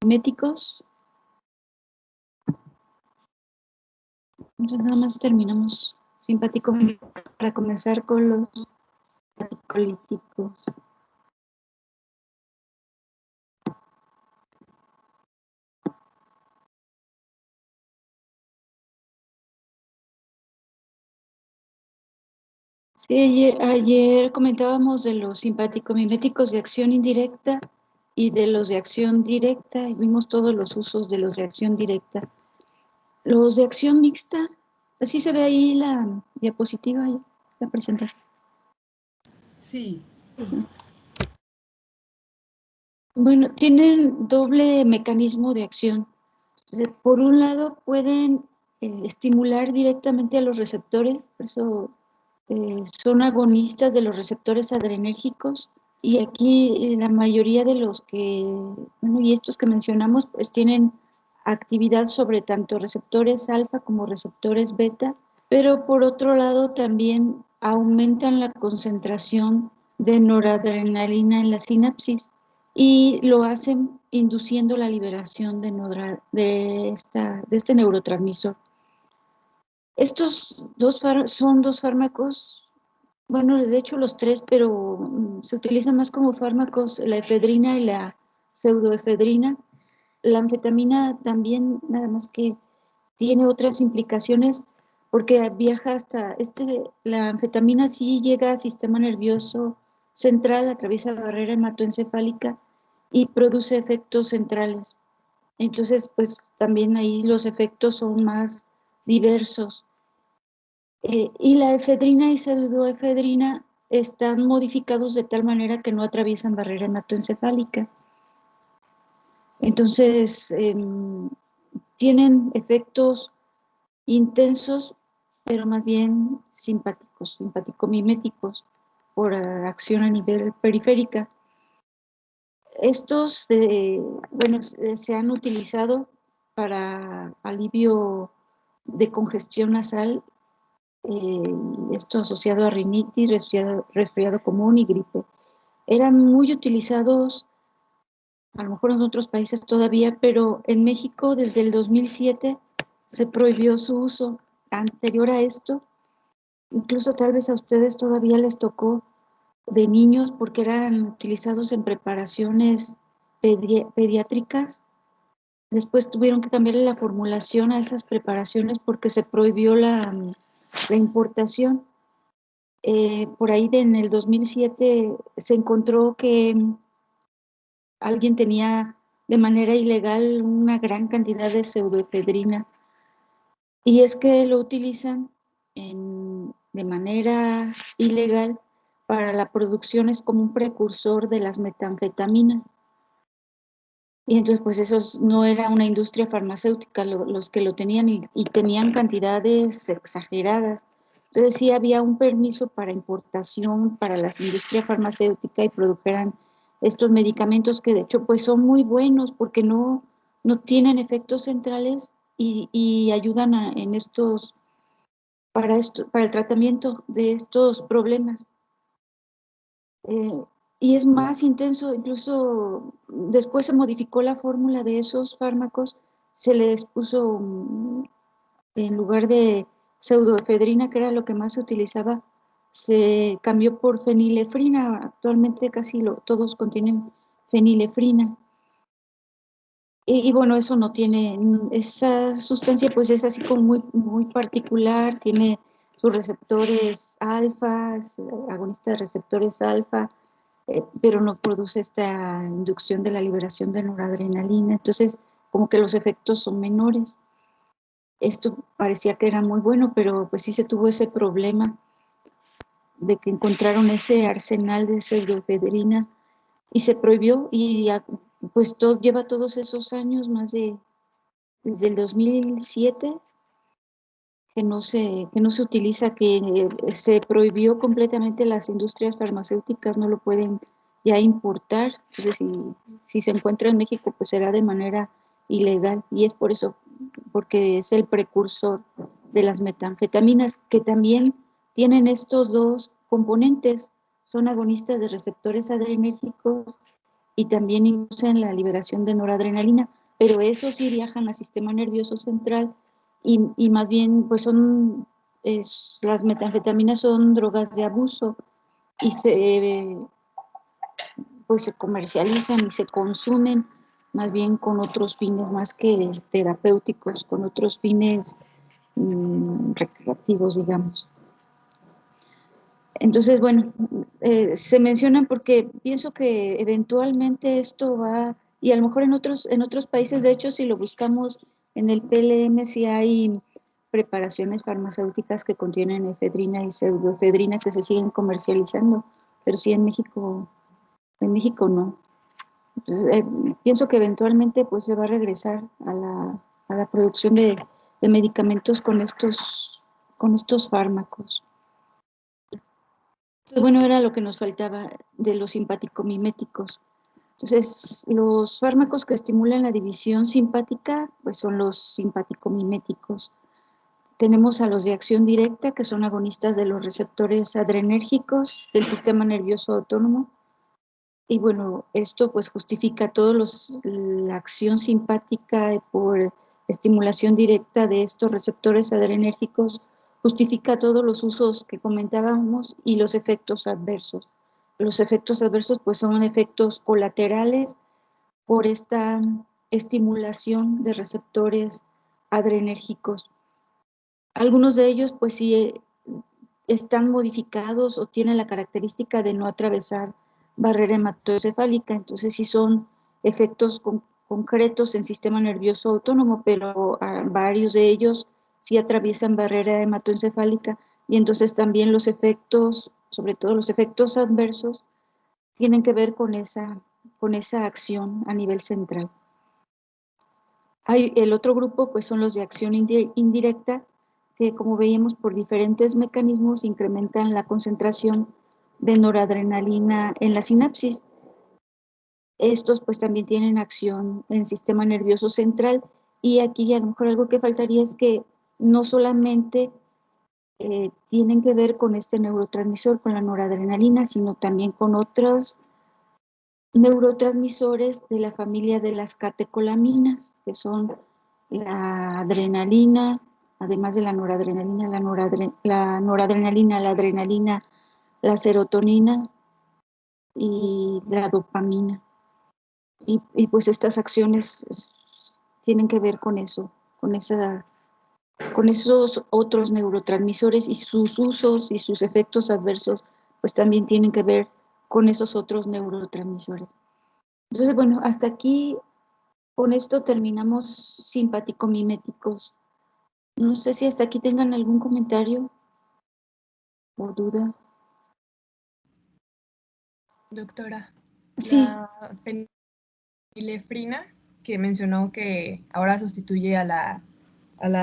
miméticos. Entonces nada más terminamos simpático para comenzar con los simpaticolíticos. Sí, ayer comentábamos de los simpático-miméticos de acción indirecta y de los de acción directa, y vimos todos los usos de los de acción directa. Los de acción mixta, así se ve ahí la diapositiva, la presentación. Sí. Bueno, tienen doble mecanismo de acción. Por un lado, pueden estimular directamente a los receptores, por eso son agonistas de los receptores adrenérgicos, y aquí la mayoría de los que, bueno, y estos que mencionamos, pues tienen actividad sobre tanto receptores alfa como receptores beta, pero por otro lado también aumentan la concentración de noradrenalina en la sinapsis y lo hacen induciendo la liberación de este neurotransmisor. Estos son dos fármacos, bueno, de hecho los tres, pero se utilizan más como fármacos, la efedrina y la pseudoefedrina. La anfetamina también, nada más que tiene otras implicaciones porque viaja hasta, la anfetamina sí llega al sistema nervioso central, atraviesa la barrera hematoencefálica y produce efectos centrales. Entonces, pues también ahí los efectos son más diversos. Y la efedrina y pseudoefedrina están modificados de tal manera que no atraviesan barrera hematoencefálica. Entonces, tienen efectos intensos, pero más bien simpáticos, simpático-miméticos, por acción a nivel periférica. Estos, bueno, se han utilizado para alivio de congestión nasal, esto asociado a rinitis, resfriado común y gripe. Eran muy utilizados, a lo mejor en otros países todavía, pero en México desde el 2007 se prohibió su uso. Anterior a esto, incluso tal vez a ustedes todavía les tocó de niños porque eran utilizados en preparaciones pediátricas. Después tuvieron que cambiarle la formulación a esas preparaciones porque se prohibió la importación. Por ahí en el 2007 se encontró que alguien tenía de manera ilegal una gran cantidad de pseudoefedrina, y es que lo utilizan de manera ilegal para la producción, es como un precursor de las metanfetaminas. Y entonces pues eso no era una industria farmacéutica los que lo tenían, y tenían cantidades exageradas. Entonces sí había un permiso para importación para la industria farmacéutica y produjeran estos medicamentos que de hecho pues son muy buenos porque no tienen efectos centrales y ayudan en estos, para el tratamiento de estos problemas. Y es más intenso, incluso después se modificó la fórmula de esos fármacos, se les puso, en lugar de pseudoefedrina, que era lo que más se utilizaba, se cambió por fenilefrina. Actualmente casi todos contienen fenilefrina. Y bueno, eso no tiene, esa sustancia pues es así como muy, muy particular, tiene sus receptores alfa, agonista de receptores alfa, pero no produce esta inducción de la liberación de noradrenalina. Entonces, como que los efectos son menores. Esto parecía que era muy bueno, pero pues sí se tuvo ese problema de que encontraron ese arsenal de pseudoefedrina y se prohibió, y ya, pues lleva todos esos años, desde el 2007, que no se utiliza, que se prohibió completamente. Las industrias farmacéuticas no lo pueden ya importar. Entonces, si se encuentra en México, pues será de manera ilegal, y es por eso, porque es el precursor de las metanfetaminas, que también tienen estos dos componentes, son agonistas de receptores adrenérgicos y también inducen la liberación de noradrenalina, pero esos sí viajan al sistema nervioso central y más bien pues las metanfetaminas son drogas de abuso y pues se comercializan y se consumen más bien con otros fines más que terapéuticos, con otros fines recreativos, digamos. Entonces, bueno, se mencionan porque pienso que eventualmente esto va, y a lo mejor en otros países, de hecho, si lo buscamos en el PLM, sí hay preparaciones farmacéuticas que contienen efedrina y pseudoefedrina que se siguen comercializando, pero sí en México no. Entonces, pienso que eventualmente pues se va a regresar a la producción de medicamentos con estos fármacos. Entonces, bueno, era lo que nos faltaba de los simpaticomiméticos. Entonces, los fármacos que estimulan la división simpática, pues son los simpaticomiméticos. Tenemos a los de acción directa, que son agonistas de los receptores adrenérgicos del sistema nervioso autónomo. Y bueno, esto pues justifica la acción simpática por estimulación directa de estos receptores adrenérgicos, justifica todos los usos que comentábamos y los efectos adversos. Los efectos adversos pues son efectos colaterales por esta estimulación de receptores adrenérgicos. Algunos de ellos pues sí están modificados o tienen la característica de no atravesar barrera hematoencefálica, entonces sí son efectos concretos en sistema nervioso autónomo, pero varios de ellos sí atraviesan barrera hematoencefálica y entonces también los efectos, sobre todo los efectos adversos, tienen que ver con esa acción a nivel central. El otro grupo pues son los de acción indirecta, que como veíamos por diferentes mecanismos incrementan la concentración de noradrenalina en la sinapsis. Estos pues también tienen acción en el sistema nervioso central y aquí a lo mejor algo que faltaría es que no solamente tienen que ver con este neurotransmisor, con la noradrenalina, sino también con otros neurotransmisores de la familia de las catecolaminas, que son la adrenalina, además de la noradrenalina, la adrenalina, la serotonina y la dopamina. Y pues estas acciones tienen que ver con eso, con esos otros neurotransmisores y sus usos y sus efectos adversos, pues también tienen que ver con esos otros neurotransmisores. Entonces, bueno, hasta aquí, con esto terminamos simpático-miméticos. No sé si hasta aquí tengan algún comentario o duda. Doctora, Sí, la fenilefrina, que mencionó que ahora sustituye a la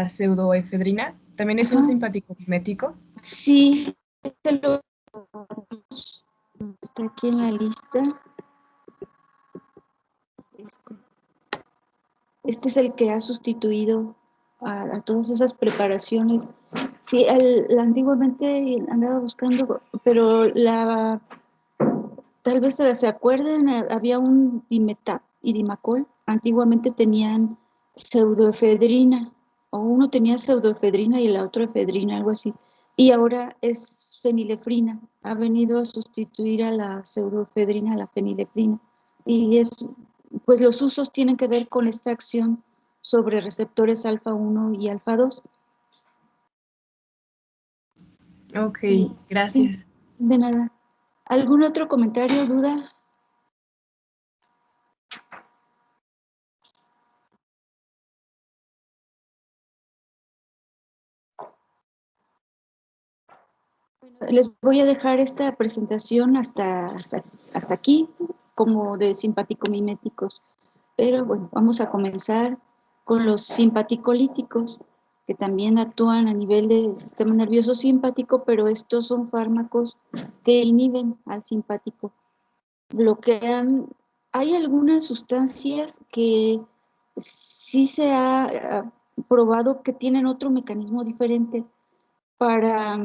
pseudoefedrina, ¿también es ajá, un simpático mimético? sí, este está aquí en la lista. Este, este es el que ha sustituido a todas esas preparaciones. Sí, antiguamente andaba buscando, pero tal vez se acuerden, había un Dimetap y Dimacol, antiguamente tenían pseudoefedrina, o uno tenía pseudoefedrina y la otra efedrina, algo así, y ahora es fenilefrina, ha venido a sustituir a la pseudoefedrina, a la fenilefrina, y pues los usos tienen que ver con esta acción sobre receptores alfa 1 y alfa 2. Ok, Sí, gracias. de nada. ¿Algún otro comentario, duda? Les voy a dejar esta presentación hasta aquí, como de simpaticomiméticos. Pero bueno, vamos a comenzar con los simpaticolíticos, que también actúan a nivel del sistema nervioso simpático, pero estos son fármacos que inhiben al simpático. Bloquean, hay algunas sustancias que sí se ha probado que tienen otro mecanismo diferente para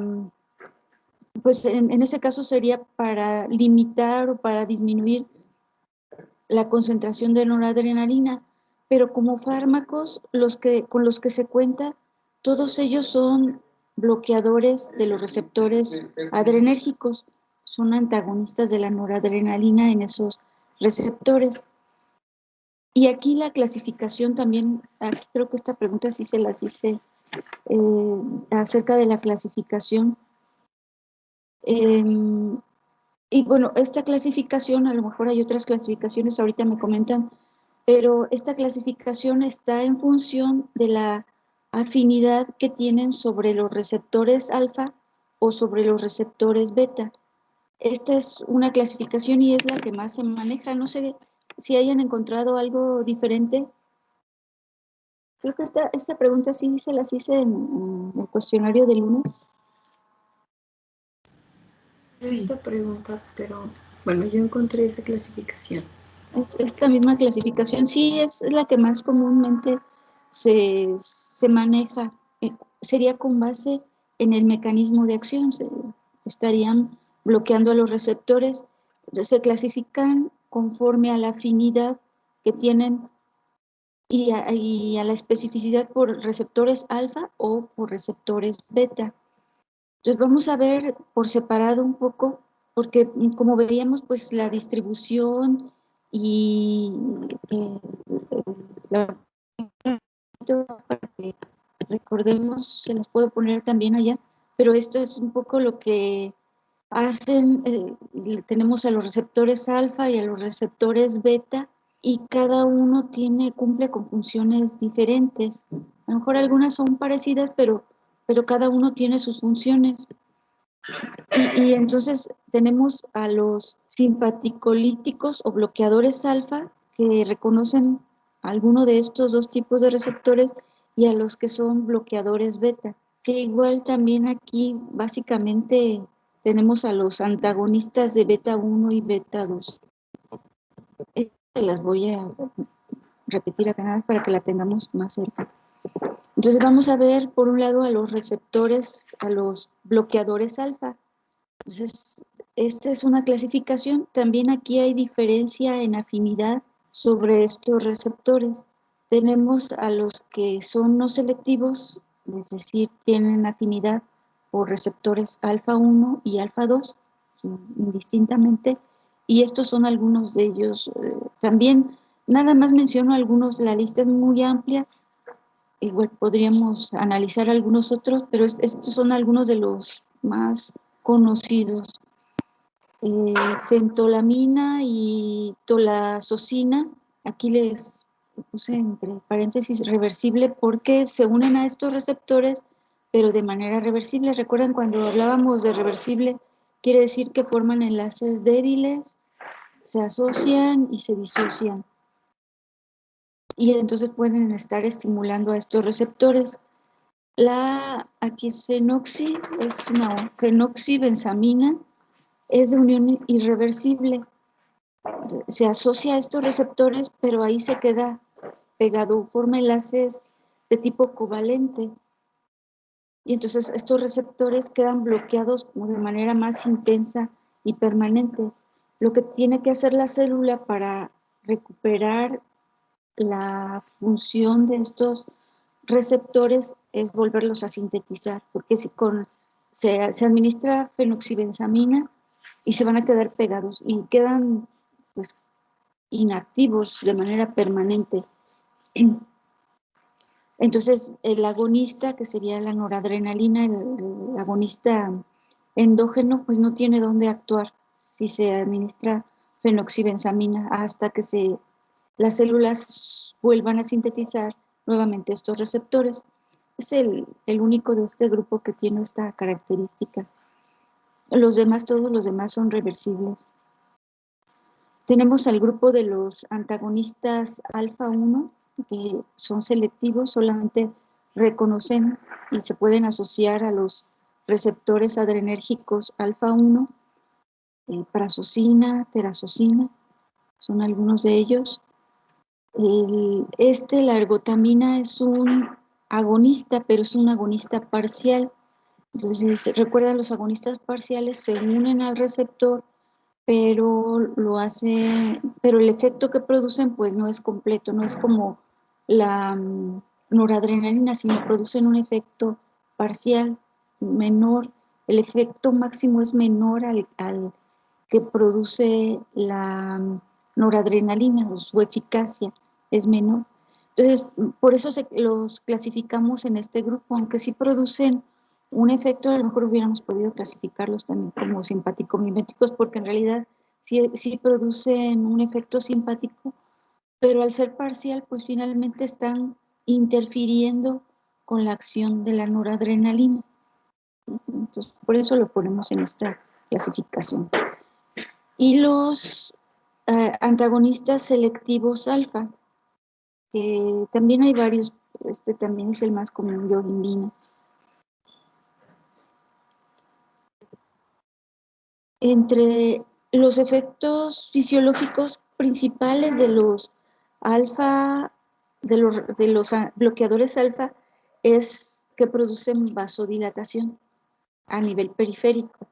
pues en ese caso sería para limitar o para disminuir la concentración de noradrenalina, pero como fármacos con los que se cuenta, todos ellos son bloqueadores de los receptores adrenérgicos, son antagonistas de la noradrenalina en esos receptores. Y aquí la clasificación también, aquí creo que esta pregunta sí se las hice acerca de la clasificación. Y bueno, esta clasificación, a lo mejor hay otras clasificaciones, ahorita me comentan, pero esta clasificación está en función de la afinidad que tienen sobre los receptores alfa o sobre los receptores beta. Esta es una clasificación y es la que más se maneja. No sé si hayan encontrado algo diferente. Creo que esta pregunta sí se las hice en el cuestionario de lunes. Sí. Esta pregunta, pero bueno, yo encontré esa clasificación. Esta misma clasificación sí es la que más comúnmente se maneja. Sería con base en el mecanismo de acción. Estarían bloqueando a los receptores. Se clasifican conforme a la afinidad que tienen y a la especificidad por receptores alfa o por receptores beta. Entonces vamos a ver por separado un poco, porque como veíamos, pues la distribución y para que recordemos, se las puedo poner también allá, pero esto es un poco lo que hacen, tenemos a los receptores alfa y a los receptores beta, y cada uno cumple con funciones diferentes. A lo mejor algunas son parecidas, pero cada uno tiene sus funciones. Y entonces tenemos a los simpaticolíticos o bloqueadores alfa que reconocen alguno de estos dos tipos de receptores y a los que son bloqueadores beta, que igual también aquí básicamente tenemos a los antagonistas de beta 1 y beta 2. Las voy a repetir acá nada más para que la tengamos más cerca. Entonces vamos a ver por un lado a los receptores, a los bloqueadores alfa. Entonces, esta es una clasificación. También aquí hay diferencia en afinidad sobre estos receptores. Tenemos a los que son no selectivos, es decir, tienen afinidad por receptores alfa 1 y alfa 2, indistintamente, y estos son algunos de ellos. También, nada más menciono algunos, la lista es muy amplia, igual podríamos analizar algunos otros, pero estos son algunos de los más conocidos. Fentolamina y tolazocina, aquí les puse entre paréntesis reversible porque se unen a estos receptores, pero de manera reversible. ¿Recuerdan cuando hablábamos de reversible? Quiere decir que forman enlaces débiles, se asocian y se disocian. Y entonces pueden estar estimulando a estos receptores. Aquí es fenoxi, es una fenoxibensamina, es de unión irreversible. Se asocia a estos receptores, pero ahí se queda pegado, forma enlaces de tipo covalente. Y entonces estos receptores quedan bloqueados de manera más intensa y permanente. Lo que tiene que hacer la célula para recuperar la función de estos receptores es volverlos a sintetizar, porque si se administra fenoxibensamina y se van a quedar pegados y quedan pues inactivos de manera permanente. Entonces el agonista, que sería la noradrenalina, el agonista endógeno, pues no tiene dónde actuar si se administra fenoxibensamina hasta que las células vuelvan a sintetizar nuevamente estos receptores. Es el único de este grupo que tiene esta característica. Todos los demás son reversibles. Tenemos al grupo de los antagonistas alfa 1, que son selectivos, solamente reconocen y se pueden asociar a los receptores adrenérgicos alfa 1, prazosina, terazocina, son algunos de ellos. La ergotamina es un agonista, pero es un agonista parcial. Entonces, recuerda, los agonistas parciales se unen al receptor, pero pero el efecto que producen pues no es completo, no es como la noradrenalina, sino producen un efecto parcial, menor. El efecto máximo es menor al que produce la noradrenalina, o su eficacia es menor. Entonces, por eso los clasificamos en este grupo, aunque sí producen un efecto, a lo mejor hubiéramos podido clasificarlos también como simpático-miméticos, porque en realidad sí producen un efecto simpático, pero al ser parcial, pues finalmente están interfiriendo con la acción de la noradrenalina. Entonces, por eso lo ponemos en esta clasificación. Y los antagonistas selectivos alfa, que también hay varios, este también es el más común, yohimbina. Entre los efectos fisiológicos principales de los alfa, de los bloqueadores alfa, es que producen vasodilatación a nivel periférico.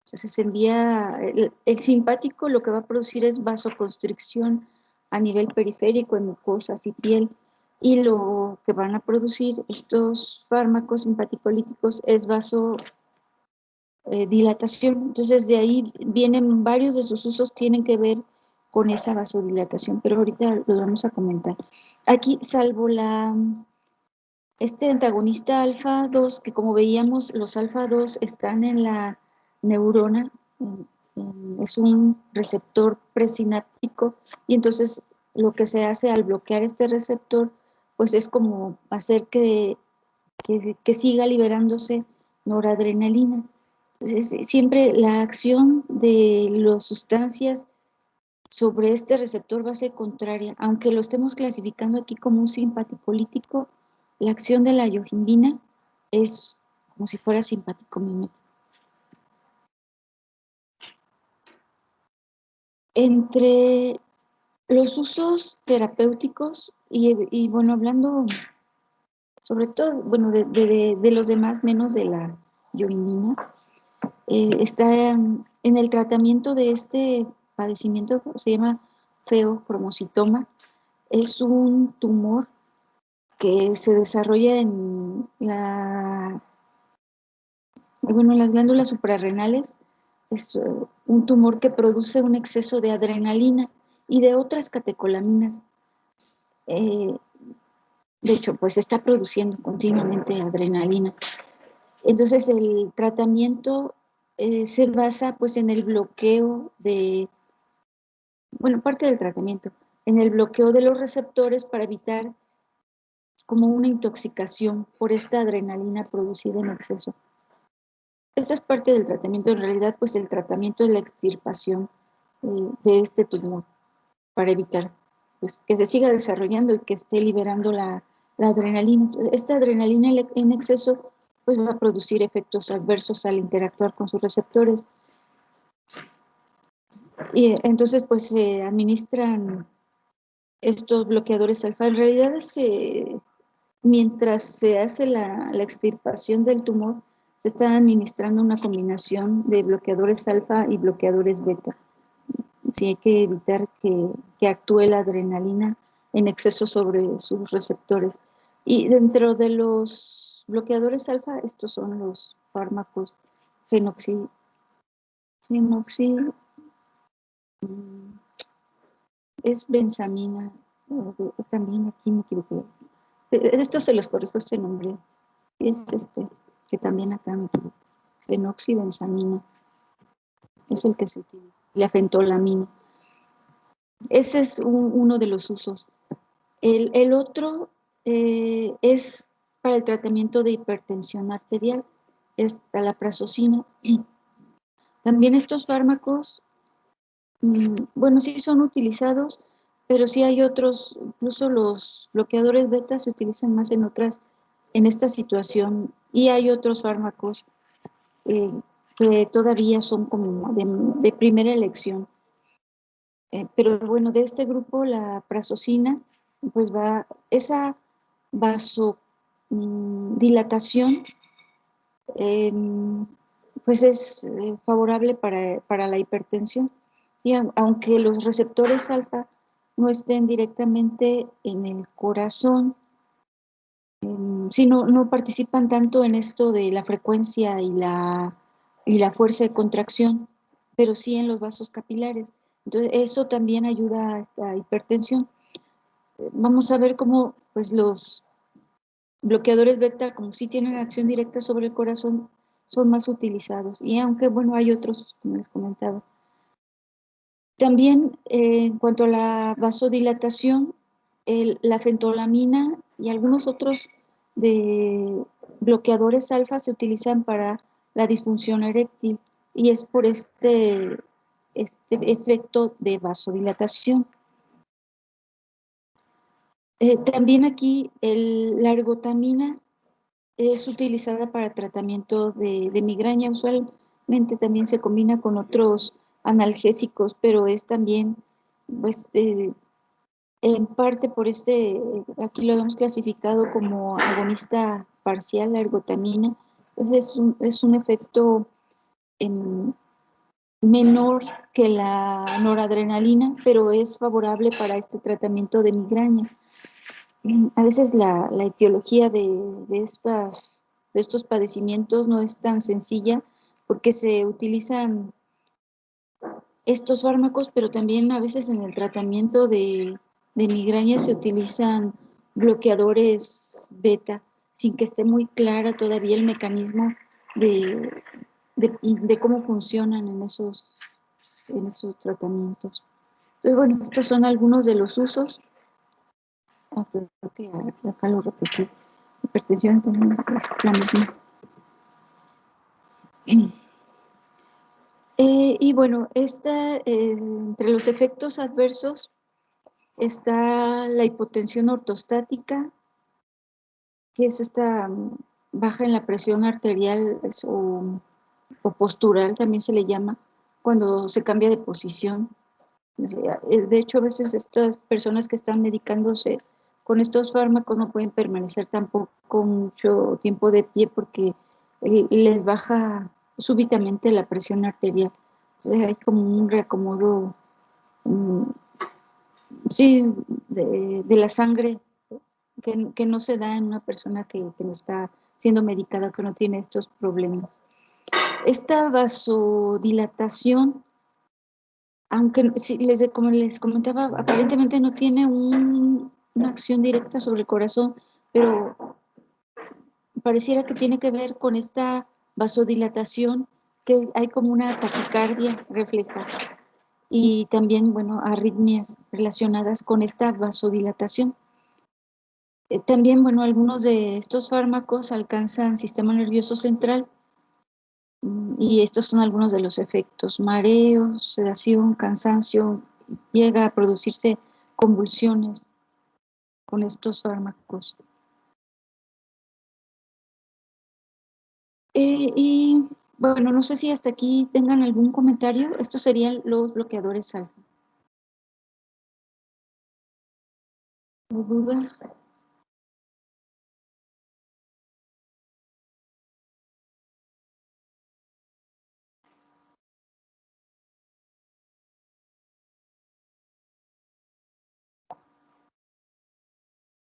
Entonces se envía, el simpático lo que va a producir es vasoconstricción a nivel periférico, en mucosas y piel, y lo que van a producir estos fármacos simpaticolíticos es vasodilatación. Entonces de ahí vienen varios de sus usos, tienen que ver con esa vasodilatación, pero ahorita los vamos a comentar. Aquí, salvo este antagonista alfa 2, que como veíamos, los alfa 2 están en la neurona, es un receptor presináptico, y entonces lo que se hace al bloquear este receptor, pues es como hacer que siga liberándose noradrenalina. Entonces, siempre la acción de las sustancias sobre este receptor va a ser contraria, aunque lo estemos clasificando aquí como un simpaticolítico, la acción de la yohimbina es como si fuera simpático-mimético. Entre los usos terapéuticos, y bueno, hablando sobre todo, bueno, de los demás, menos de la yohimbina, está en el tratamiento de este padecimiento, se llama feocromocitoma. Es un tumor que se desarrolla en las glándulas suprarrenales. Es un tumor que produce un exceso de adrenalina y de otras catecolaminas. De hecho, pues está produciendo continuamente adrenalina. Entonces, el tratamiento se basa pues en el bloqueo parte del tratamiento, en el bloqueo de los receptores para evitar como una intoxicación por esta adrenalina producida en exceso. Esta es parte del tratamiento, en realidad, pues el tratamiento de la extirpación de este tumor para evitar pues, que se siga desarrollando y que esté liberando la adrenalina. Esta adrenalina en exceso pues va a producir efectos adversos al interactuar con sus receptores. Y entonces pues se administran estos bloqueadores alfa. En realidad mientras se hace la extirpación del tumor, se está administrando una combinación de bloqueadores alfa y bloqueadores beta. Sí, hay que evitar que actúe la adrenalina en exceso sobre sus receptores. Y dentro de los bloqueadores alfa, estos son los fármacos fenoxi, es benzamina, también aquí me equivoqué. Esto se los corrijo, este nombre. Es que también acá me equivoqué. Fenoxibenzamina es el que se utiliza. La fentolamina. Ese es uno de los usos. El otro es para el tratamiento de hipertensión arterial, es la prazosina. También estos fármacos, bueno, sí son utilizados, pero sí hay otros, incluso los bloqueadores beta se utilizan más en esta situación, y hay otros fármacos que todavía son como de primera elección. Pero bueno, de este grupo, la prazosina, pues esa vasodilatación pues es favorable para la hipertensión. ¿Sí? Aunque los receptores alfa no estén directamente en el corazón, sí, no participan tanto en esto de la frecuencia y la fuerza de contracción, pero sí en los vasos capilares. Entonces, eso también ayuda a esta hipertensión. Vamos a ver cómo pues, los bloqueadores beta, como sí tienen acción directa sobre el corazón, son más utilizados. Y aunque, bueno, hay otros, como les comentaba. También, en cuanto a la vasodilatación, la fentolamina y algunos otros de bloqueadores alfa se utilizan para la disfunción eréctil y es por este efecto de vasodilatación. También aquí la ergotamina es utilizada para tratamiento de migraña. Usualmente también se combina con otros analgésicos, pero es también, pues, en parte por aquí lo hemos clasificado como agonista parcial, la ergotamina. Pues es un efecto menor que la noradrenalina, pero es favorable para este tratamiento de migraña. A veces la etiología de estos padecimientos no es tan sencilla porque se utilizan estos fármacos, pero también a veces en el tratamiento de migraña se utilizan bloqueadores beta, sin que esté muy clara todavía el mecanismo de cómo funcionan en esos tratamientos. Entonces, bueno, estos son algunos de los usos. Creo que acá lo repetí. Hipertensión también es la misma. Y bueno, entre los efectos adversos está la hipotensión ortostática, que es esta baja en la presión arterial o postural, también se le llama, cuando se cambia de posición. De hecho, a veces estas personas que están medicándose con estos fármacos no pueden permanecer tampoco mucho tiempo de pie porque les baja súbitamente la presión arterial. Entonces hay como un reacomodo, sí, de la sangre que no se da en una persona que no está siendo medicada, que no tiene estos problemas. Esta vasodilatación, aunque como les comentaba, aparentemente no tiene una acción directa sobre el corazón, pero pareciera que tiene que ver con esta vasodilatación, que hay como una taquicardia refleja y también, bueno, arritmias relacionadas con esta vasodilatación. También, bueno, algunos de estos fármacos alcanzan sistema nervioso central y estos son algunos de los efectos: mareos, sedación, cansancio, llega a producirse convulsiones con estos fármacos. Y bueno, no sé si hasta aquí tengan algún comentario. Estos serían los bloqueadores alfa. ¿O duda?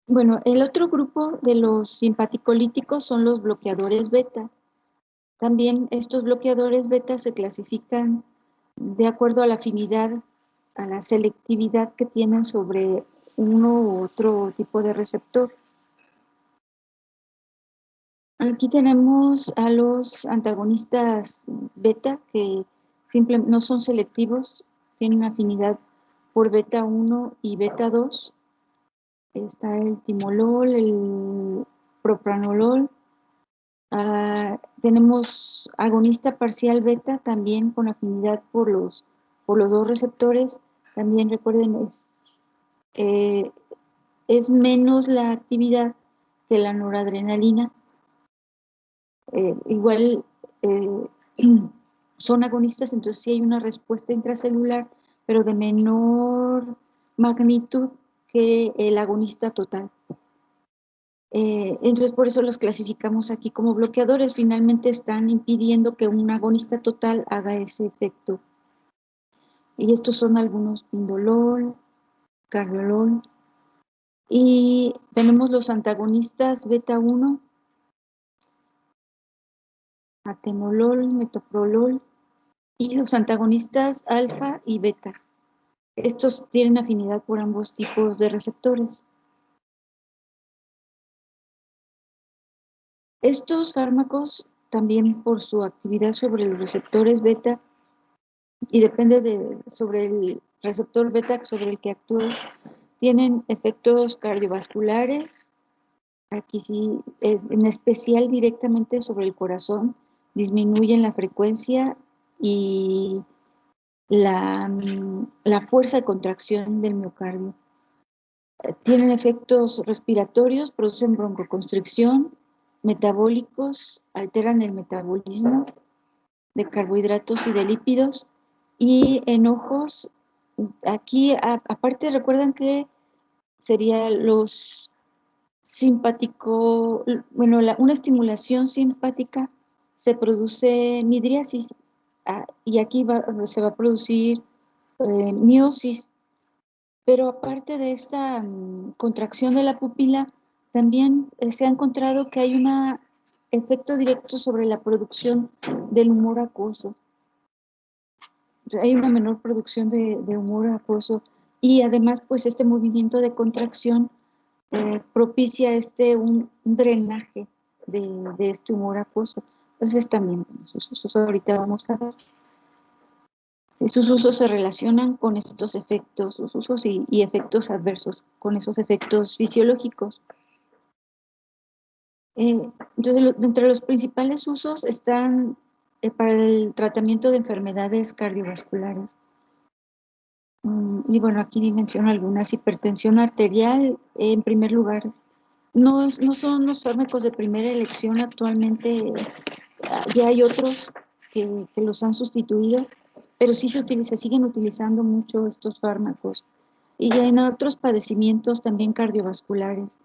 Bueno, el otro grupo de los simpaticolíticos son los bloqueadores beta. También estos bloqueadores beta se clasifican de acuerdo a la afinidad, a la selectividad que tienen sobre uno u otro tipo de receptor. Aquí tenemos a los antagonistas beta que no son selectivos, tienen afinidad por beta 1 y beta 2. Está el timolol, el propranolol. Tenemos agonista parcial beta también con afinidad por los dos receptores. También recuerden, es menos la actividad que la noradrenalina. Igual son agonistas, entonces sí hay una respuesta intracelular, pero de menor magnitud que el agonista total. Entonces, por eso los clasificamos aquí como bloqueadores. Finalmente están impidiendo que un agonista total haga ese efecto. Y estos son algunos: pindolol, carbiolol. Y tenemos los antagonistas beta 1, atenolol, metoprolol, y los antagonistas alfa y beta. Estos tienen afinidad por ambos tipos de receptores. Estos fármacos, también por su actividad sobre los receptores beta, y depende sobre el receptor beta sobre el que actúe, tienen efectos cardiovasculares. Aquí sí, en especial directamente sobre el corazón, disminuyen la frecuencia y la fuerza de contracción del miocardio. Tienen efectos respiratorios, producen broncoconstricción, metabólicos, alteran el metabolismo de carbohidratos y de lípidos, y en ojos, aquí aparte recuerdan que serían los simpático, bueno, una estimulación simpática se produce midriasis, y aquí se va a producir miosis. Pero aparte de esta contracción de la pupila, también se ha encontrado que hay un efecto directo sobre la producción del humor acuoso. O sea, hay una menor producción de humor acuoso, y además, pues este movimiento de contracción propicia un drenaje de este humor acuoso. Entonces también sus usos ahorita vamos a ver. Sí, sus usos se relacionan con estos efectos, sus usos y efectos adversos, con esos efectos fisiológicos. Entonces, entre los principales usos están para el tratamiento de enfermedades cardiovasculares. Y bueno, aquí menciono algunas: hipertensión arterial, en primer lugar. No son los fármacos de primera elección actualmente, ya hay otros que los han sustituido, pero sí se siguen utilizando mucho estos fármacos. Y en otros padecimientos también cardiovasculares: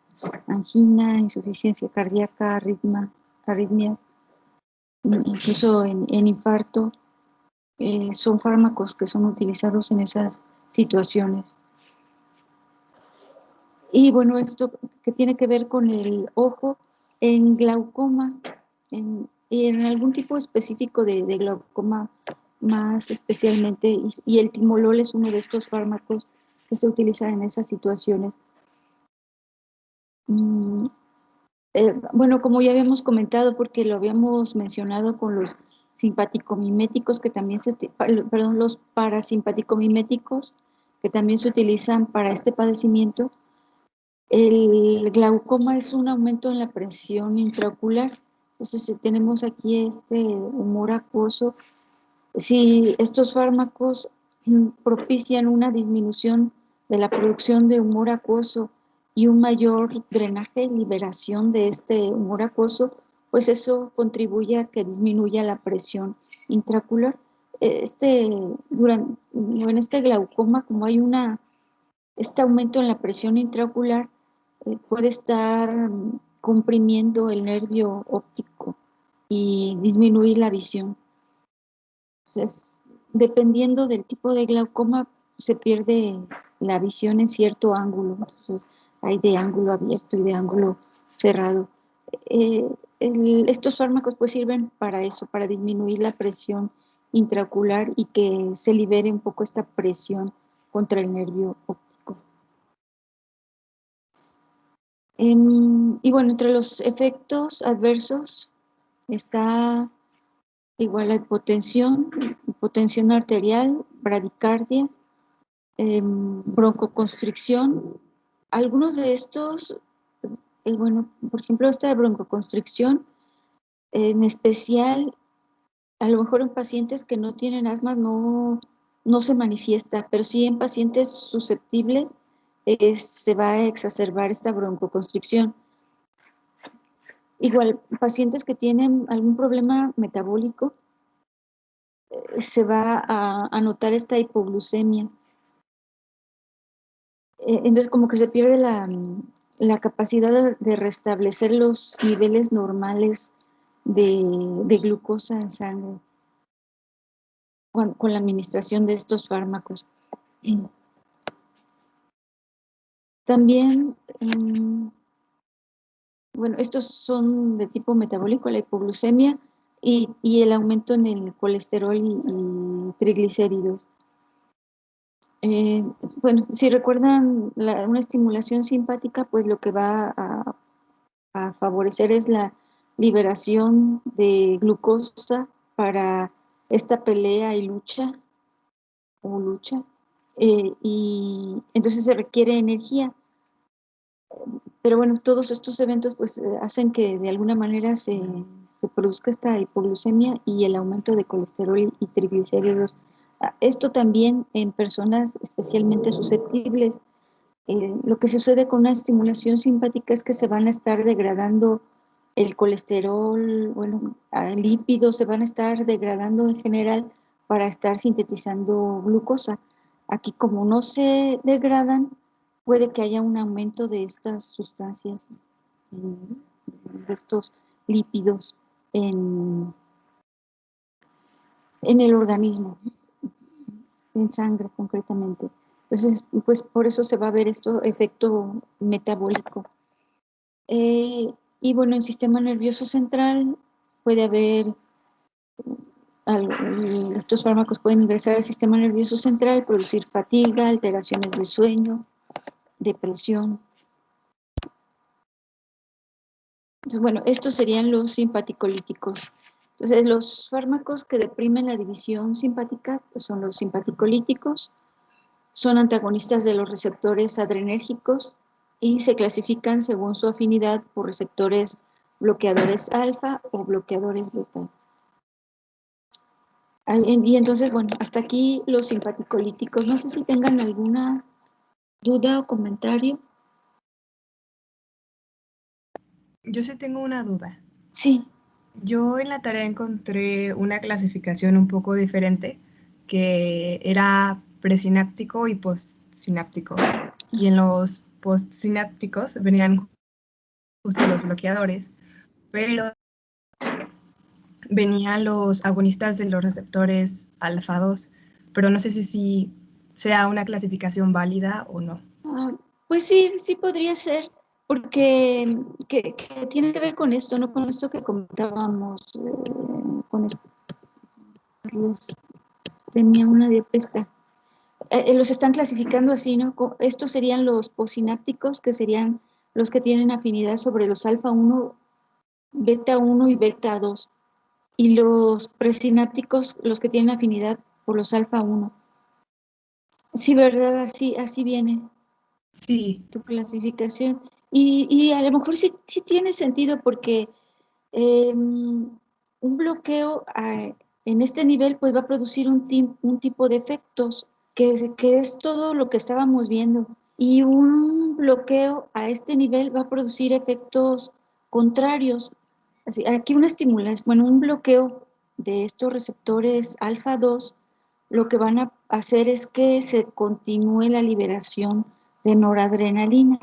angina, insuficiencia cardíaca, arritmias, incluso en infarto, son fármacos que son utilizados en esas situaciones. Y bueno, esto que tiene que ver con el ojo, en glaucoma, y en algún tipo específico de glaucoma más especialmente, y el timolol es uno de estos fármacos que se utilizan en esas situaciones. Bueno, como ya habíamos comentado, porque lo habíamos mencionado con los simpaticomiméticos, que también los parasimpaticomiméticos, que también se utilizan para este padecimiento. El glaucoma es un aumento en la presión intraocular. Entonces, tenemos aquí este humor acuoso. Si estos fármacos propician una disminución de la producción de humor acuoso y un mayor drenaje y liberación de este humor acuoso, pues eso contribuye a que disminuya la presión intraocular. En este glaucoma, como hay este aumento en la presión intraocular, puede estar comprimiendo el nervio óptico y disminuir la visión. Entonces, dependiendo del tipo de glaucoma, se pierde la visión en cierto ángulo. Entonces, hay de ángulo abierto y de ángulo cerrado. Estos fármacos pues sirven para eso, para disminuir la presión intraocular y que se libere un poco esta presión contra el nervio óptico. Y bueno, entre los efectos adversos está igual la hipotensión arterial, bradicardia, broncoconstricción. Algunos de estos, bueno, por ejemplo, esta de broncoconstricción, en especial, a lo mejor en pacientes que no tienen asma no se manifiesta, pero sí en pacientes susceptibles se va a exacerbar esta broncoconstricción. Igual, pacientes que tienen algún problema metabólico, se va a notar esta hipoglucemia. Entonces, como que se pierde la capacidad de restablecer los niveles normales de glucosa en sangre con la administración de estos fármacos. También, bueno, estos son de tipo metabólico, la hipoglucemia y el aumento en el colesterol y triglicéridos. Bueno, si recuerdan una estimulación simpática, pues lo que va a favorecer es la liberación de glucosa para esta pelea y lucha, y entonces se requiere energía. Pero bueno, todos estos eventos pues hacen que de alguna manera se produzca esta hipoglucemia y el aumento de colesterol y triglicéridos. Esto también en personas especialmente susceptibles. Lo que sucede con una estimulación simpática es que se van a estar degradando el colesterol, bueno, lípidos, se van a estar degradando en general para estar sintetizando glucosa. Aquí como no se degradan, puede que haya un aumento de estas sustancias, de estos lípidos en el organismo, en sangre concretamente. Entonces, pues por eso se va a ver este efecto metabólico. Y bueno, en sistema nervioso central puede haber, estos fármacos pueden ingresar al sistema nervioso central, producir fatiga, alteraciones de sueño, depresión. Entonces, bueno, estos serían los simpaticolíticos. Entonces, los fármacos que deprimen la división simpática pues son los simpaticolíticos, son antagonistas de los receptores adrenérgicos y se clasifican según su afinidad por receptores bloqueadores alfa o bloqueadores beta. Y entonces, bueno, hasta aquí los simpaticolíticos. No sé si tengan alguna duda o comentario. Yo sí tengo una duda. Sí. Yo en la tarea encontré una clasificación un poco diferente, que era presináptico y postsináptico. Y en los postsinápticos venían justo los bloqueadores, pero venían los agonistas de los receptores alfa 2, pero no sé si sea una clasificación válida o no. Pues sí, sí podría ser, porque que tiene que ver con esto, ¿no? Con esto que comentábamos, con esto. Tenía una diapesta. Los están clasificando así, ¿no? Estos serían los posinápticos, que serían los que tienen afinidad sobre los alfa 1, beta 1 y beta 2. Y los presinápticos, los que tienen afinidad por los alfa 1. Sí, ¿verdad? Así viene. Sí. Tu clasificación. Y a lo mejor sí tiene sentido porque un bloqueo en este nivel pues va a producir un tipo de efectos que es todo lo que estábamos viendo. Y un bloqueo a este nivel va a producir efectos contrarios. Así, aquí una estimulación, bueno, un bloqueo de estos receptores alfa 2 lo que van a hacer es que se continúe la liberación de noradrenalina.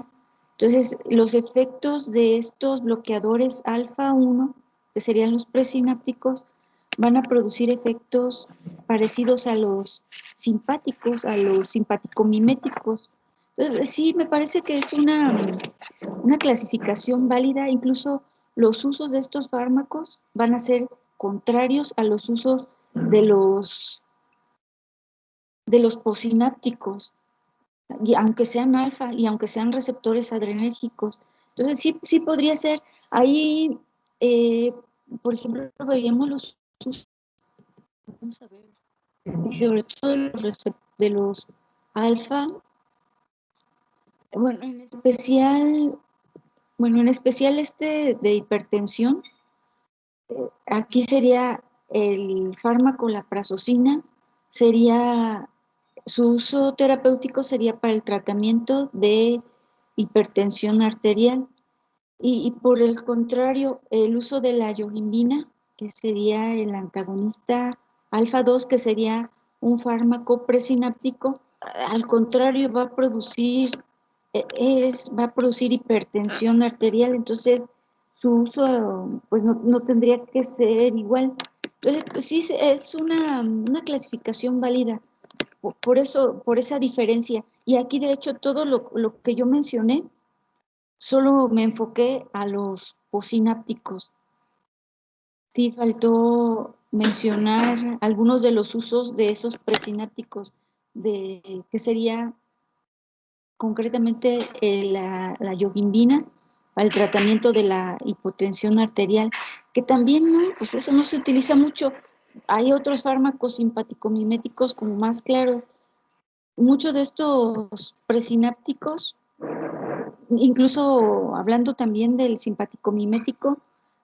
Entonces, los efectos de estos bloqueadores alfa 1, que serían los presinápticos, van a producir efectos parecidos a los simpáticos, a los simpaticomiméticos. Entonces, sí, me parece que es una clasificación válida. Incluso los usos de estos fármacos van a ser contrarios a los usos de los posinápticos, y aunque sean alfa y aunque sean receptores adrenérgicos. Entonces sí podría ser. Ahí, por ejemplo, veíamos los usos, vamos a ver, y sobre todo de los alfa, bueno, en especial este de hipertensión. Aquí sería el fármaco, la prazosina, su uso terapéutico sería para el tratamiento de hipertensión arterial. Y por el contrario, el uso de la yohimbina, que sería el antagonista alfa 2, que sería un fármaco presináptico, al contrario, va a producir va a producir hipertensión arterial, entonces su uso pues no tendría que ser igual. Entonces, pues sí, es una clasificación válida, por eso, por esa diferencia. Y aquí, de hecho, todo lo que yo mencioné, solo me enfoqué a los postsinápticos. Sí, faltó mencionar algunos de los usos de esos presinápticos, que sería concretamente la yoguimbina para el tratamiento de la hipotensión arterial, que también, ¿no? Pues eso no se utiliza mucho. Hay otros fármacos simpaticomiméticos como más claros. Muchos de estos presinápticos, incluso hablando también del simpaticomimético,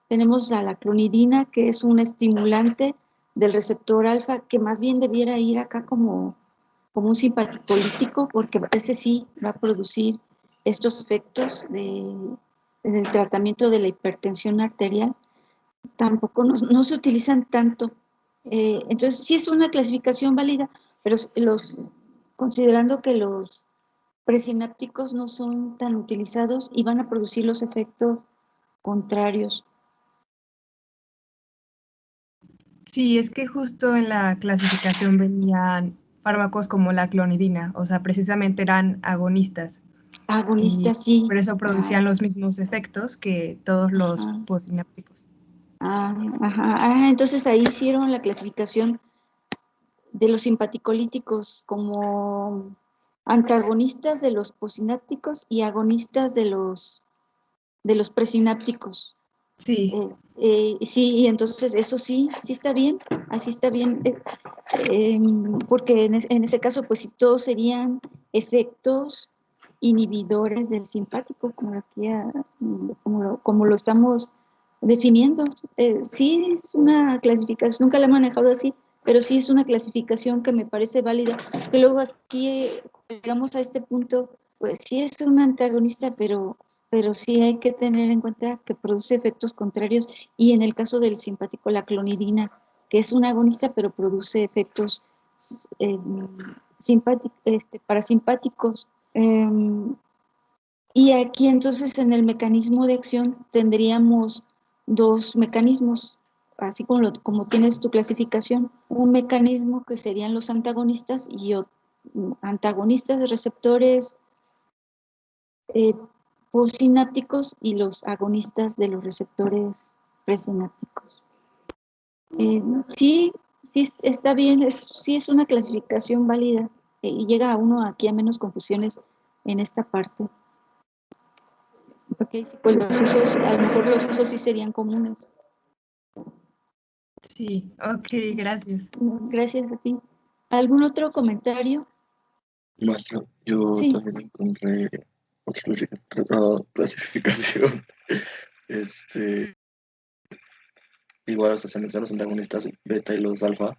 tenemos a la clonidina, que es un estimulante del receptor alfa, que más bien debiera ir acá como un simpaticolítico, porque ese sí va a producir estos efectos en el tratamiento de la hipertensión arterial. Tampoco no se utilizan tanto. Entonces, sí es una clasificación válida, pero considerando que los presinápticos no son tan utilizados y van a producir los efectos contrarios. Sí, es que justo en la clasificación venían fármacos como la clonidina, o sea, precisamente eran agonistas y Agonistas, sí. por eso producían los mismos efectos que todos los Ajá. postsinápticos. Entonces ahí hicieron la clasificación de los simpaticolíticos como antagonistas de los postsinápticos y agonistas de los presinápticos. Sí, Sí, y entonces eso sí está bien, así está bien, porque en ese caso, pues sí, todos serían efectos inhibidores del simpático, como lo estamos definiendo. Sí es una clasificación, nunca la he manejado así, pero sí es una clasificación que me parece válida. Y luego aquí llegamos a este punto, pues sí es un antagonista, pero sí hay que tener en cuenta que produce efectos contrarios, y en el caso del simpático, la clonidina, que es un agonista, pero produce efectos parasimpáticos. Y aquí entonces en el mecanismo de acción tendríamos dos mecanismos, así como tienes tu clasificación, un mecanismo que serían los antagonistas y antagonistas de receptores eh, postsinápticos y los agonistas de los receptores presinápticos. Sí, sí está bien, sí es una clasificación válida, y llega a uno aquí a menos confusiones en esta parte, porque sí, pues los usos, a lo mejor los usos sí serían comunes. sí, ok, Sí. gracias. Gracias a ti. ¿Algún otro comentario? Maestro, yo Sí. también encontré otra clasificación. Este, igual, o sea, se mencionan los antagonistas beta y los alfa,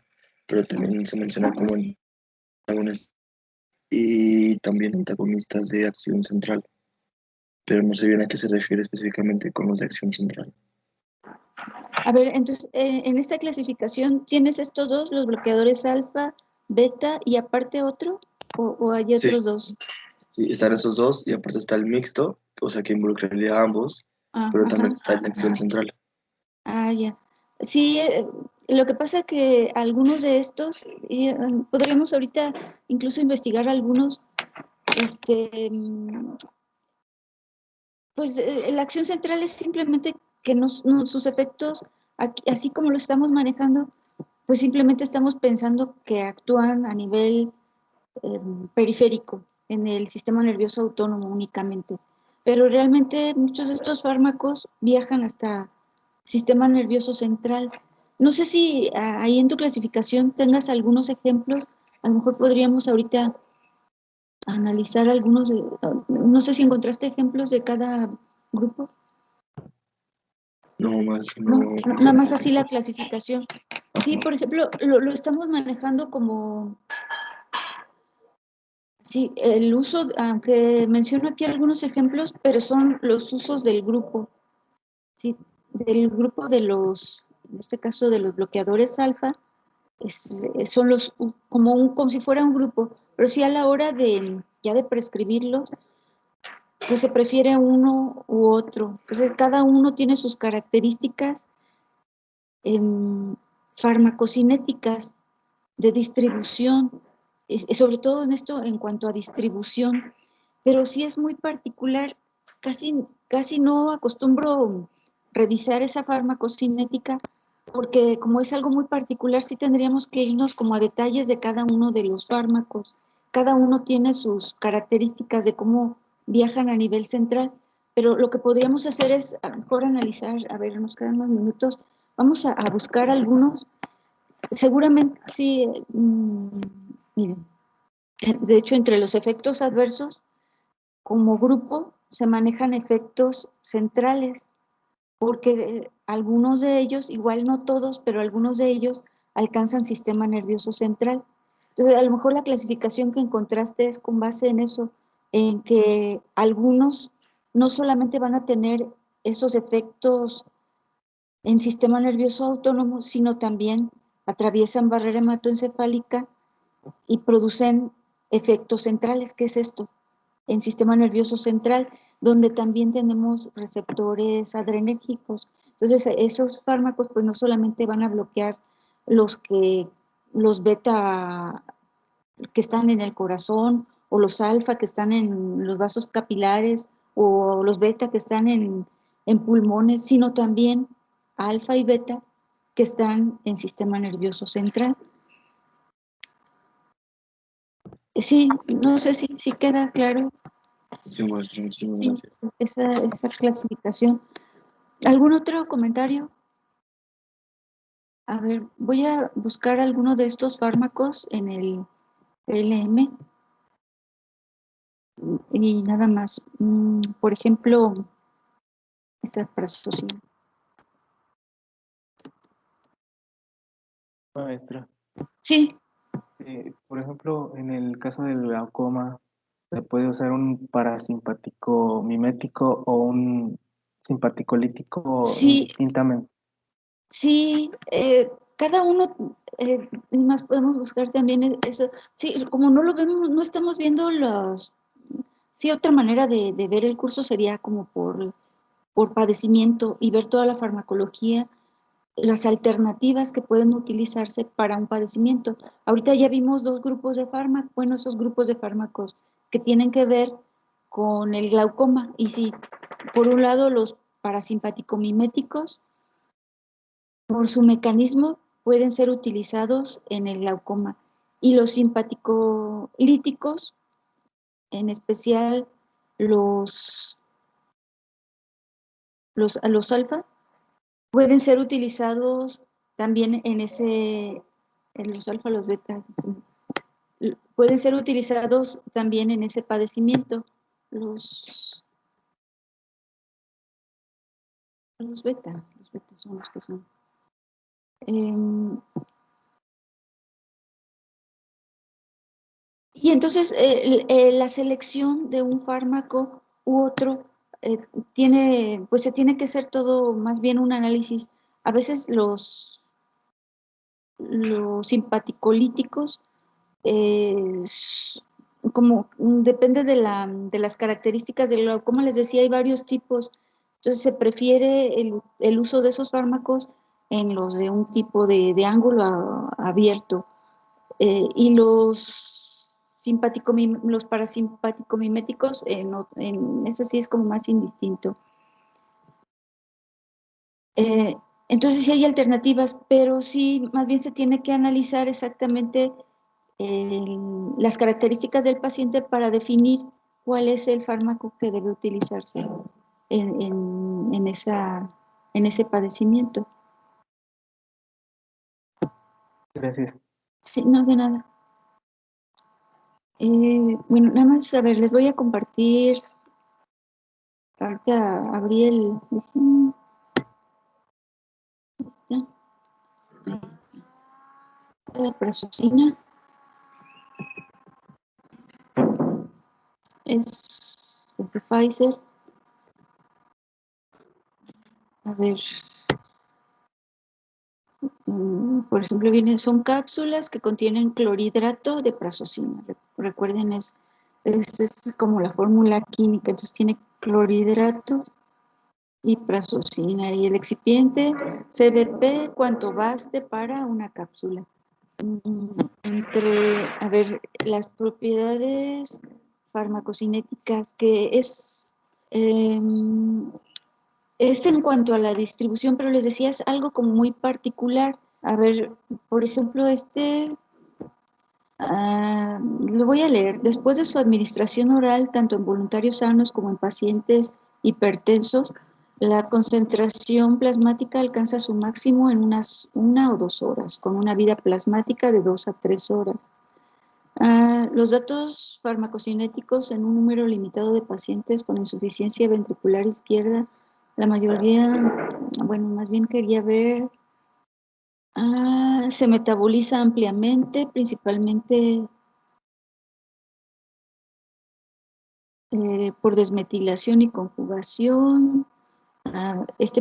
pero también se menciona como antagonistas y también antagonistas de acción central, pero no sé bien a qué se refiere específicamente con los de acción central. A ver, entonces, en esta clasificación, ¿tienes estos dos, los bloqueadores alfa, beta y aparte otro? ¿O hay Sí, otros dos? sí, están esos dos y aparte está el mixto, o sea, que involucraría a ambos, pero Ajá. también está la acción central. Ya. Sí, lo que pasa que algunos de estos, podríamos ahorita incluso investigar algunos, pues la acción central es simplemente que sus efectos, así como lo estamos manejando, pues simplemente estamos pensando que actúan a nivel periférico, en el sistema nervioso autónomo únicamente. Pero realmente muchos de estos fármacos viajan hasta sistema nervioso central. No sé si ahí en tu clasificación tengas algunos ejemplos, a lo mejor podríamos ahorita analizar algunos no sé si encontraste ejemplos de cada grupo. No, más, No, no. nada más así la clasificación. Sí, por ejemplo, lo estamos manejando como, sí, el uso, aunque menciono aquí algunos ejemplos, pero son los usos del grupo, ¿sí? Del grupo en este caso de los bloqueadores alfa, son como si fuera un grupo, pero sí a la hora ya de prescribirlos, pues se prefiere uno u otro. Entonces, cada uno tiene sus características farmacocinéticas de distribución, sobre todo en esto en cuanto a distribución, pero sí es muy particular, casi no acostumbro revisar esa farmacocinética, porque como es algo muy particular, sí tendríamos que irnos como a detalles de cada uno de los fármacos. Cada uno tiene sus características de cómo viajan a nivel central, pero lo que podríamos hacer es, a lo mejor analizar, a ver, nos quedan unos minutos, vamos a buscar algunos. Seguramente sí, miren, de hecho entre los efectos adversos, como grupo se manejan efectos centrales, porque algunos de ellos, igual no todos, pero algunos de ellos alcanzan sistema nervioso central. Entonces, a lo mejor la clasificación que encontraste es con base en eso, en que algunos no solamente van a tener esos efectos en sistema nervioso autónomo, sino también atraviesan barrera hematoencefálica y producen efectos centrales. ¿Qué es esto? En sistema nervioso central, donde también tenemos receptores adrenérgicos. Entonces, esos fármacos pues no solamente van a bloquear los beta que están en el corazón, o los alfa que están en los vasos capilares, o los beta que están en pulmones, sino también alfa y beta que están en sistema nervioso central. Sí, no sé si queda claro. Sí, maestro, muchísimas Sí, gracias. esa clasificación. ¿Algún otro comentario? A ver, voy a buscar alguno de estos fármacos en el LM y nada más. Por ejemplo, esa prazosina. Maestra, Sí, por ejemplo, en el caso del glaucoma, ¿se puede usar un parasimpático mimético o un simpático lítico sí, indistintamente? sí, cada uno, más podemos buscar también eso. Sí, como no lo vemos, no estamos viendo los. Sí, otra manera de ver el curso sería como por padecimiento y ver toda la farmacología, las alternativas que pueden utilizarse para un padecimiento. Ahorita ya vimos dos grupos de fármacos, bueno, esos grupos de fármacos que tienen que ver con el glaucoma. Y sí, por un lado los parasimpático-miméticos, por su mecanismo, pueden ser utilizados en el glaucoma. Y los simpaticolíticos, en especial los alfa, pueden ser utilizados también en los alfa, los beta, pueden ser utilizados también en ese padecimiento. Los, los beta son los que son. Y entonces la selección de un fármaco u otro pues se tiene que hacer todo más bien un análisis. A veces los simpaticolíticos, como depende de las características del glaucoma, les decía, hay varios tipos. Entonces se prefiere el uso de esos fármacos en los de un tipo de ángulo abierto. Y los parasimpático-miméticos, en eso sí es como más indistinto. Entonces sí hay alternativas, pero sí, más bien se tiene que analizar exactamente las características del paciente para definir cuál es el fármaco que debe utilizarse en ese padecimiento. Gracias. Sí, no, de nada. Bueno, nada más, a ver, les voy a compartir. Ahorita abrí el. Ahí está. La prazosina es de Pfizer. A ver, por ejemplo, son cápsulas que contienen clorhidrato de prazosina. Recuerden, es Es como la fórmula química, entonces tiene clorhidrato y prazosina. Y el excipiente CBP, cuánto baste para una cápsula. A ver, las propiedades farmacocinéticas, que es en cuanto a la distribución, pero les decía, es algo como muy particular. A ver, por ejemplo, lo voy a leer. Después de su administración oral, tanto en voluntarios sanos como en pacientes hipertensos, la concentración plasmática alcanza su máximo en una o 2 horas, con una vida plasmática de 2 a 3 horas. Los datos farmacocinéticos en un número limitado de pacientes con insuficiencia ventricular izquierda, la mayoría, bueno, más bien quería ver, se metaboliza ampliamente, principalmente por desmetilación y conjugación.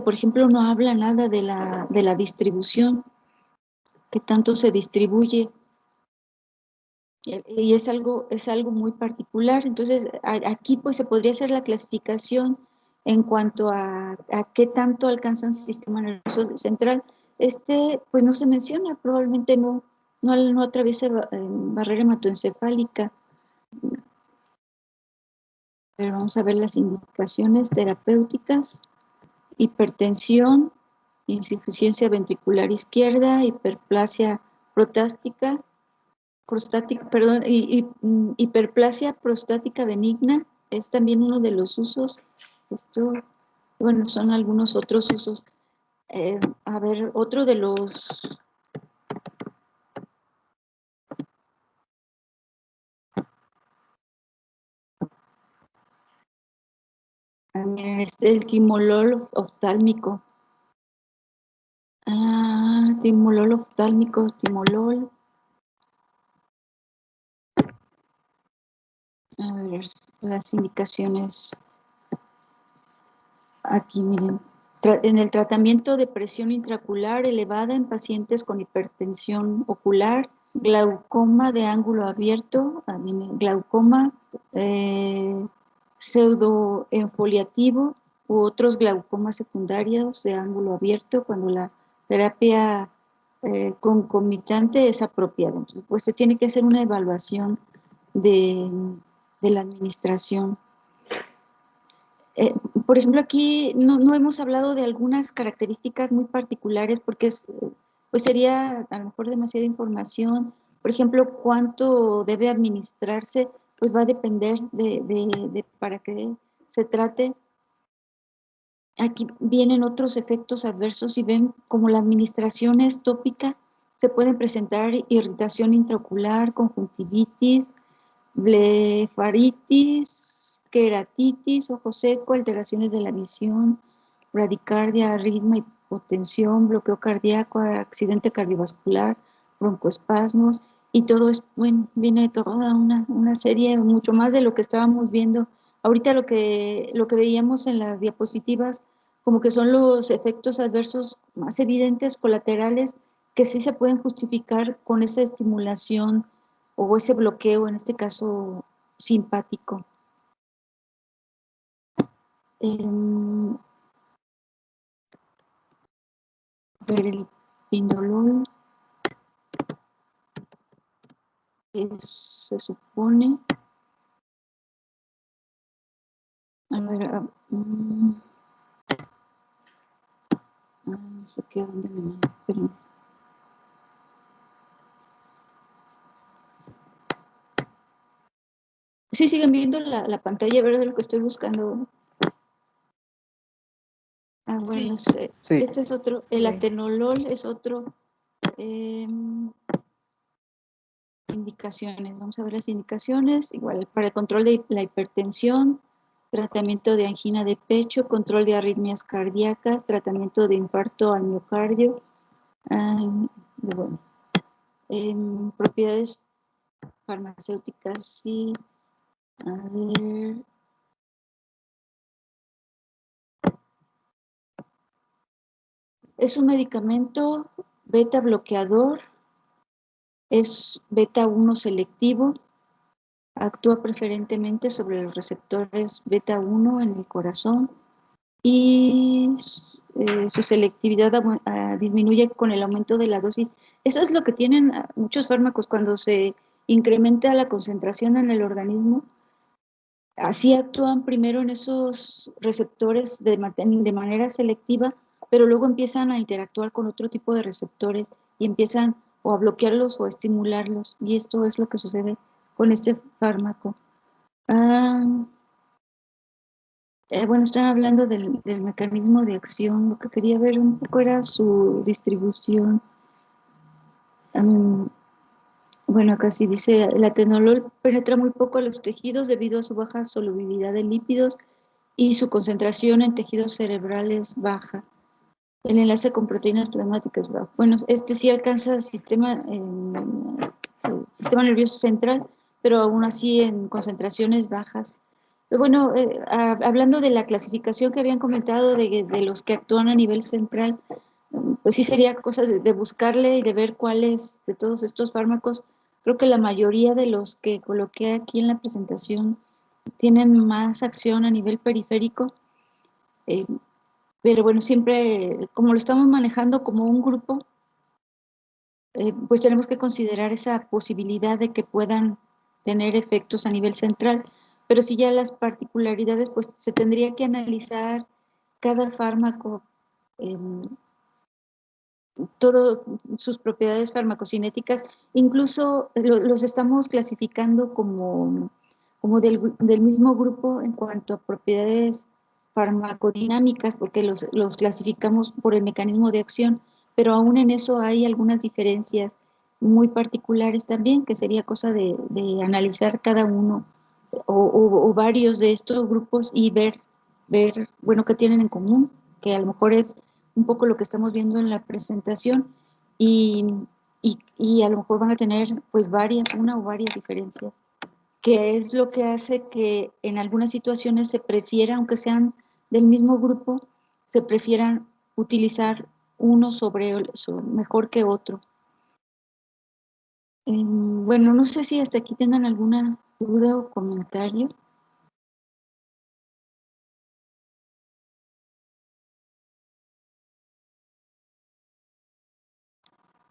Por ejemplo, no habla nada de la distribución, que tanto se distribuye, y es algo muy particular. Entonces, aquí pues se podría hacer la clasificación en cuanto a qué tanto alcanza el sistema nervioso central. Pues no se menciona, probablemente no atraviesa barrera hematoencefálica. Pero vamos a ver las indicaciones terapéuticas: hipertensión, insuficiencia ventricular izquierda, hiperplasia prostática, hiperplasia prostática benigna, es también uno de los usos. Bueno, son algunos otros usos. A ver, otro de los... el timolol oftálmico. Timolol oftálmico, timolol. A ver, las indicaciones. Aquí, miren. En el tratamiento de presión intraocular elevada en pacientes con hipertensión ocular, glaucoma de ángulo abierto, glaucoma pseudoenfoliativo u otros glaucomas secundarios de ángulo abierto, cuando la terapia concomitante es apropiada. Entonces, pues se tiene que hacer una evaluación de la administración. Por ejemplo, aquí no hemos hablado de algunas características muy particulares, porque pues sería a lo mejor demasiada información. Por ejemplo, cuánto debe administrarse, pues va a depender de para qué se trate. Aquí vienen otros efectos adversos, y ven, como la administración es tópica, se pueden presentar irritación intraocular, conjuntivitis, blefaritis, queratitis, ojo seco, alteraciones de la visión, bradicardia, arritmia, hipotensión, bloqueo cardíaco, accidente cardiovascular, broncoespasmos, y todo esto, bueno, viene toda una serie, mucho más de lo que estábamos viendo. Ahorita lo que veíamos en las diapositivas, como que son los efectos adversos más evidentes, colaterales, que sí se pueden justificar con esa estimulación o ese bloqueo, en este caso simpático. Ver el pindolol, se supone, a ver, no sé qué, dónde me manda, pero sí, siguen viendo la pantalla verde, lo que estoy buscando. Bueno, sí. Este es otro, el atenolol es otro. Indicaciones, vamos a ver las indicaciones. Igual, para el control de la hipertensión, tratamiento de angina de pecho, control de arritmias cardíacas, tratamiento de infarto al miocardio. Bueno, propiedades farmacéuticas, sí. A ver. Es un medicamento beta bloqueador, es beta 1 selectivo, actúa preferentemente sobre los receptores beta 1 en el corazón y su selectividad disminuye con el aumento de la dosis. Eso es lo que tienen muchos fármacos cuando se incrementa la concentración en el organismo. Así actúan primero en esos receptores de manera selectiva, pero luego empiezan a interactuar con otro tipo de receptores y empiezan o a bloquearlos o a estimularlos. Y esto es lo que sucede con este fármaco. Bueno, están hablando del mecanismo de acción. Lo que quería ver un poco era su distribución. Bueno, acá sí dice, el atenolol penetra muy poco a los tejidos debido a su baja solubilidad de lípidos y su concentración en tejidos cerebrales baja. El enlace con proteínas plasmáticas bajo. Bueno, este sí alcanza el sistema nervioso central, pero aún así en concentraciones bajas. Bueno, hablando de la clasificación que habían comentado de los que actúan a nivel central, pues sí sería cosa de buscarle y de ver cuáles de todos estos fármacos. Creo que la mayoría de los que coloqué aquí en la presentación tienen más acción a nivel periférico, pero bueno, siempre como lo estamos manejando como un grupo, pues tenemos que considerar esa posibilidad de que puedan tener efectos a nivel central, pero si ya las particularidades, pues se tendría que analizar cada fármaco, todas sus propiedades farmacocinéticas, incluso los estamos clasificando como del mismo grupo en cuanto a propiedades farmacodinámicas, porque los clasificamos por el mecanismo de acción, pero aún en eso hay algunas diferencias muy particulares también, que sería cosa de analizar cada uno o varios de estos grupos y ver, bueno, qué tienen en común, que a lo mejor es un poco lo que estamos viendo en la presentación y, y a lo mejor van a tener pues una o varias diferencias, que es lo que hace que en algunas situaciones se prefiera, aunque sean del mismo grupo, se prefieran utilizar uno mejor que otro. Bueno, no sé si hasta aquí tengan alguna duda o comentario.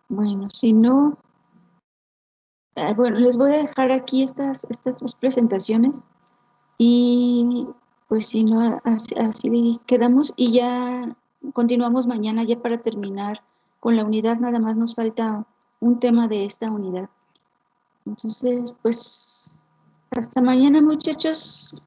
Bueno, si no, bueno, les voy a dejar aquí estas dos presentaciones y pues si no, así quedamos y ya continuamos mañana ya para terminar con la unidad, nada más nos falta un tema de esta unidad. Entonces, pues hasta mañana, muchachos.